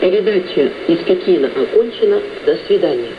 Передача из Пекина окончена. До свидания.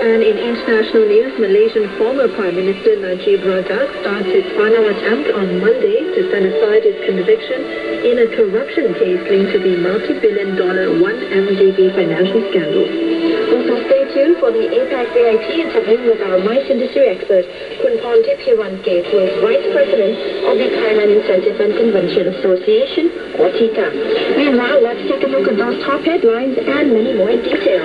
And in international news, Malaysian former Prime Minister Najib Razak starts his final attempt on Monday to set aside his conviction in a corruption case linked to the multi-billion-dollar 1MDB financial scandal. Also stay tuned for the APAC VIP interview with our mice industry expert, Kunpon Tipiranke, who is Vice President of the Thailand Incentive and Convention Association, or TICA. Meanwhile, let's take a look at those top headlines and many more in detail.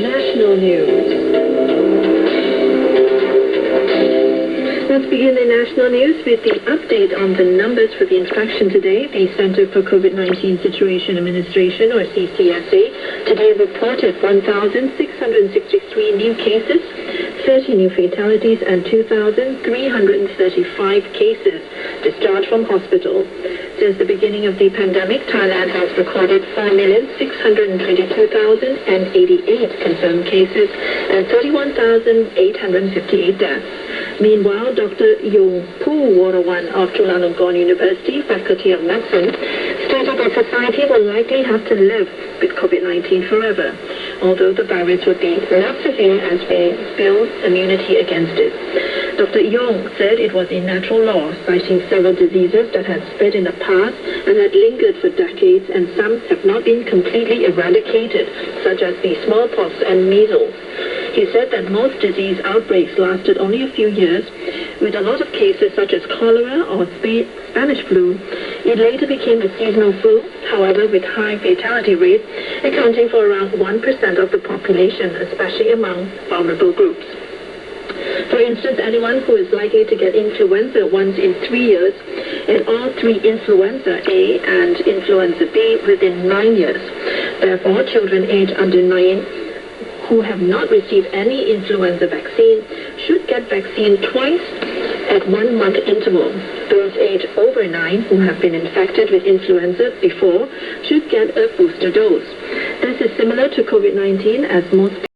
National news. Let's begin the national news with the update on the numbers for the infection today. The Center for COVID-19 Situation Administration, or CCSA, today reported 1,663 new cases, 30 new fatalities, and 2,335 cases discharged from hospital. Since the beginning of the pandemic, Thailand has recorded 4,622,088 confirmed cases and 31,858 deaths. Meanwhile, Dr. Yong Poo Warawan of Chulalongkorn University, Faculty of Medicine, stated that society will likely have to live with COVID-19 forever, although the virus would be not severe as we build immunity against it. Dr. Yong said it was a natural law, citing several diseases that had spread in the past and had lingered for decades, and some have not been completely eradicated, such as the smallpox and measles. He said that most disease outbreaks lasted only a few years, with a lot of cases such as cholera or Spanish flu. It later became a seasonal flu, however, with high fatality rates, accounting for around 1% of the population, especially among vulnerable groups. For instance, anyone who is likely to get influenza once in 3 years, and all 3 influenza A and influenza B within 9 years. Therefore, children aged under 9 who have not received any influenza vaccine should get vaccine twice at 1 month interval. Those aged over 9 who have been infected with influenza before should get a booster dose. This is similar to COVID-19, as most